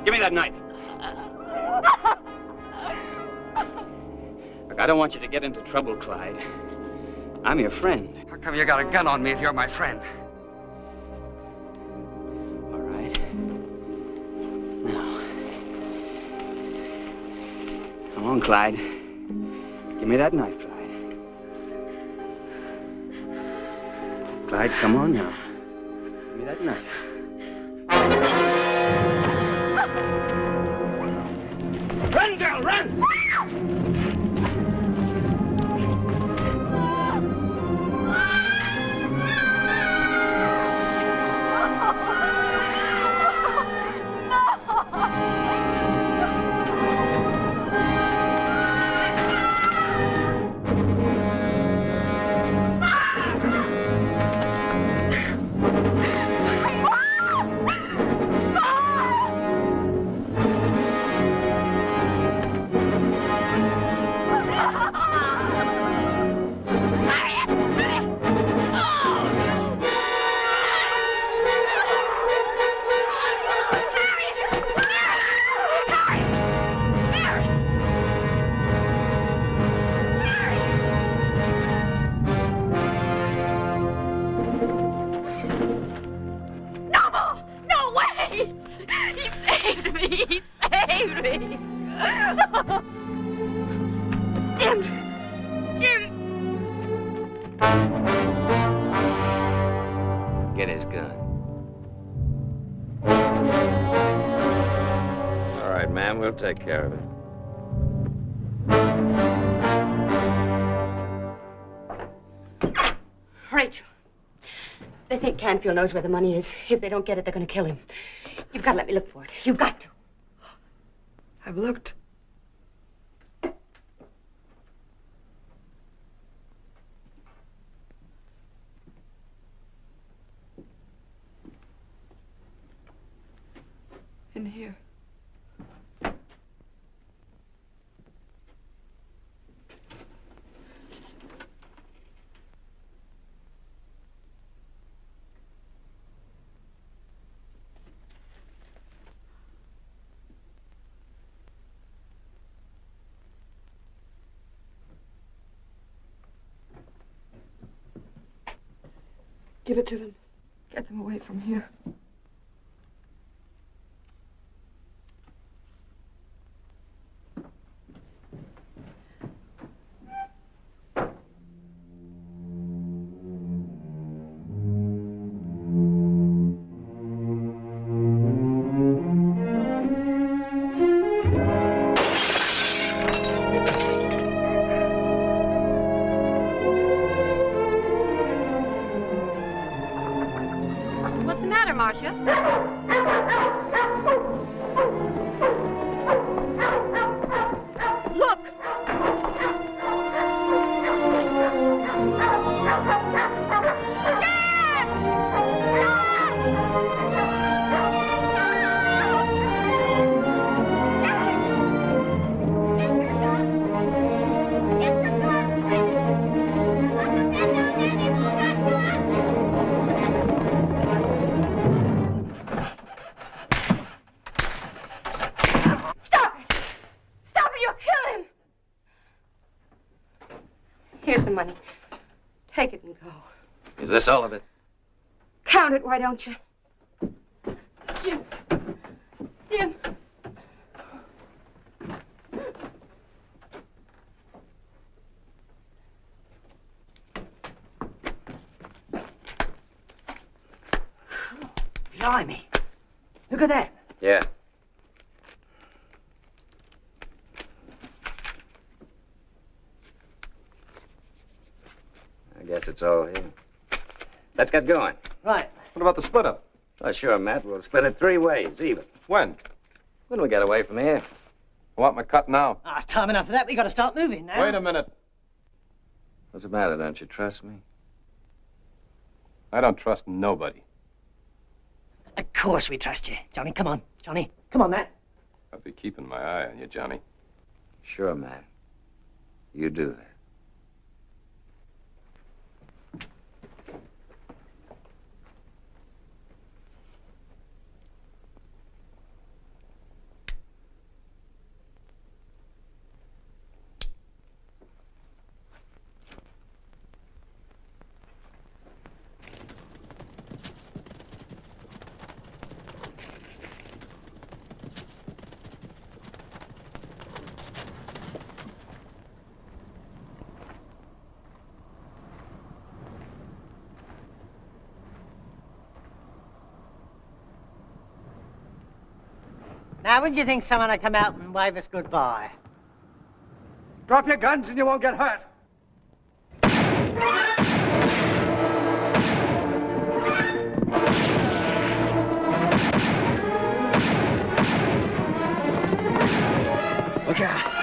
Give me that knife. Look, I don't want you to get into trouble, Clyde. I'm your friend. How come you got a gun on me if you're my friend? All right. Now. Come on, Clyde. Give me that knife, Clyde. Clyde, come on now. Give me that knife. Run, girl, run! Get his gun. All right, ma'am, we'll take care of it. Rachel, they think Canfield knows where the money is. If they don't get it, they're going to kill him. You've got to let me look for it. You've got to. I've looked. Here. Give it to them. Get them away from here. What's the matter, Marcia? Look! Here's the money. Take it and go. Is this all of it? Count it, why don't you? Jim. Jim. Blimey. Look at that. Yeah. I guess it's all here. Let's get going. Right. What about the split up? Oh, sure, Matt. We'll split it 3 ways, even. When? When we get away from here. I want my cut now. Ah, it's time enough for that. We got to start moving now. Wait a minute. What's the matter? Don't you trust me? I don't trust nobody. Of course we trust you. Johnny, come on. Johnny, come on, Matt. I'll be keeping my eye on you, Johnny. Sure, Matt. You do that. Now, when do you think someone will come out and wave us goodbye? Drop your guns and you won't get hurt. Look out.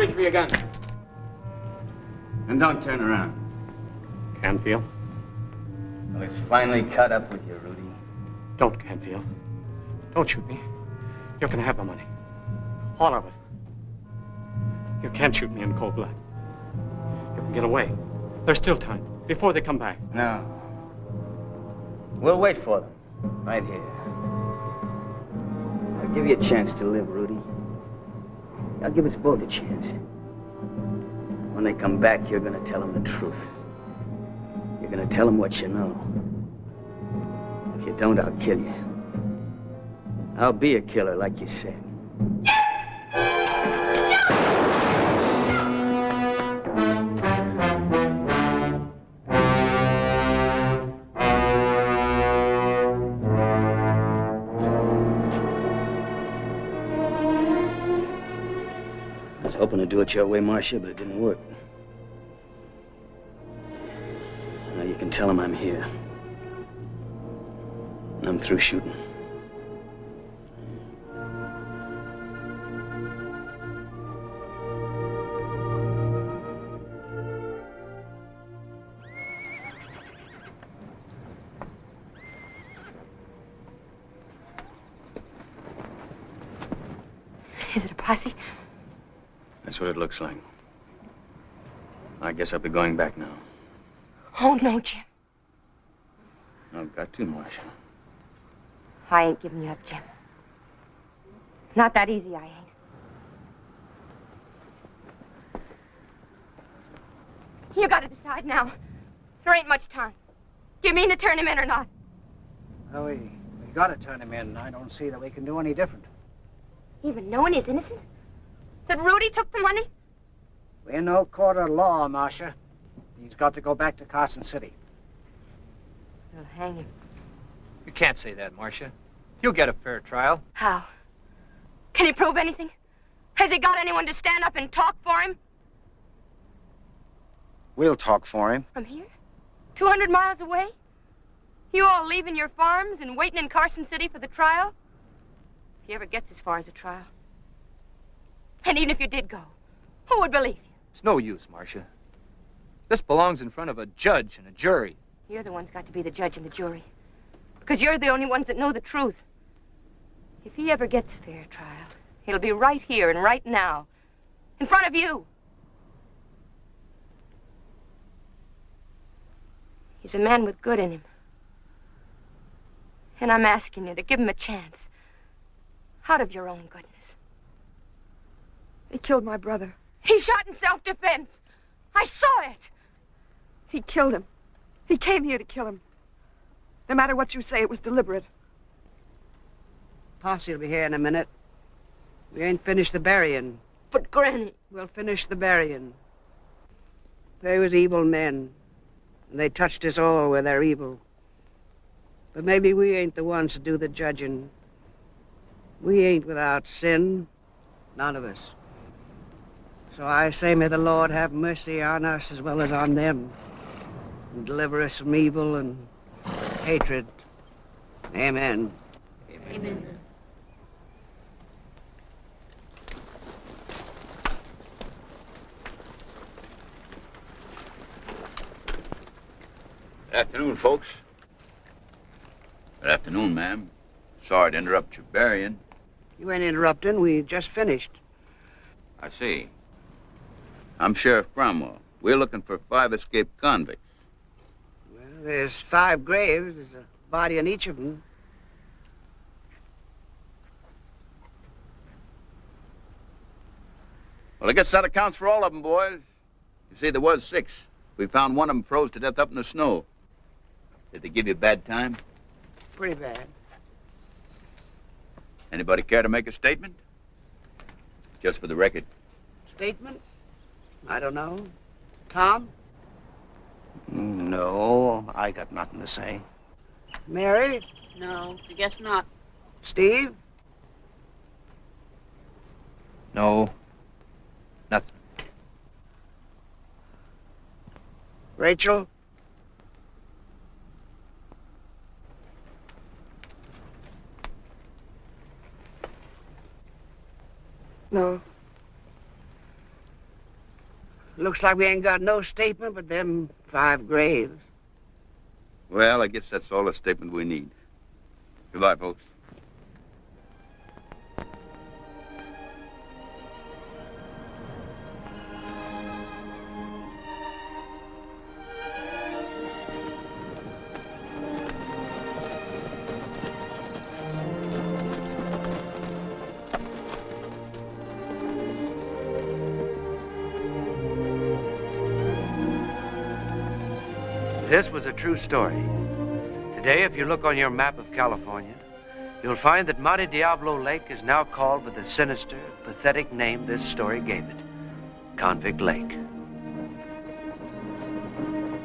reach for your gun. And don't turn around. Canfield. Well, it's finally caught up with you, Rudy. Don't, Canfield. Don't shoot me. You can have the money. All of it. You can't shoot me in cold blood. You can get away. There's still time, before they come back. No. We'll wait for them, right here. I'll give you a chance to live, Rudy. I'll give us both a chance. When they come back, you're gonna tell them the truth. You're gonna tell them what you know. If you don't, I'll kill you. I'll be a killer, like you said. I was hoping to do it your way, Marcia, but it didn't work. Now you can tell them I'm here. And I'm through shooting. Is it a posse? That's what it looks like. I guess I'll be going back now. Oh, no, Jim. I've got to, Marcia. I ain't giving you up, Jim. Not that easy, I ain't. You gotta decide now. There ain't much time. Do you mean to turn him in or not? Well, we gotta turn him in. I don't see that we can do any different. Even knowing he's innocent? That Rudy took the money? We're in no court of law, Marcia. He's got to go back to Carson City. They'll hang him. You can't say that, Marcia. He'll get a fair trial. How? Can he prove anything? Has he got anyone to stand up and talk for him? We'll talk for him. From here? 200 miles away? You all leaving your farms and waiting in Carson City for the trial? If he ever gets as far as a trial. And even if you did go, who would believe you? It's no use, Marcia. This belongs in front of a judge and a jury. You're the ones got to be the judge and the jury. Because you're the only ones that know the truth. If he ever gets a fair trial, it'll be right here and right now. In front of you. He's a man with good in him. And I'm asking you to give him a chance. Out of your own goodness. He killed my brother. He shot in self-defense. I saw it. He killed him. He came here to kill him. No matter what you say, it was deliberate. Posse will be here in a minute. We ain't finished the burying. But, Granny... We'll finish the burying. They was evil men, and they touched us all with their evil. But maybe we ain't the ones to do the judging. We ain't without sin, none of us. So I say, may the Lord have mercy on us as well as on them, and deliver us from evil and hatred. Amen. Amen. Good afternoon, folks. Good afternoon, ma'am. Sorry to interrupt your burying. You ain't interrupting. We just finished. I see. I'm Sheriff Cromwell. We're looking for 5 escaped convicts. Well, there's 5 graves. There's a body on each of them. Well, I guess that accounts for all of them, boys. You see, there was 6. We found one of them froze to death up in the snow. Did they give you a bad time? Pretty bad. Anybody care to make a statement? Just for the record. Statement? I don't know. Tom? No, I got nothing to say. Mary? No, I guess not. Steve? No. Nothing. Rachel? No. Looks like we ain't got no statement but them 5 graves. Well, I guess that's all the statement we need. Goodbye, folks. This was a true story. Today, if you look on your map of California, you'll find that Monte Diablo Lake is now called by the sinister, pathetic name this story gave it, Convict Lake.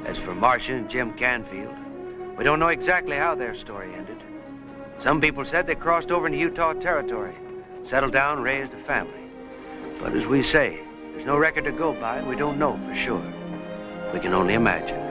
As for Marcia and Jim Canfield, we don't know exactly how their story ended. Some people said they crossed over into Utah territory, settled down, raised a family. But as we say, there's no record to go by, and we don't know for sure. We can only imagine.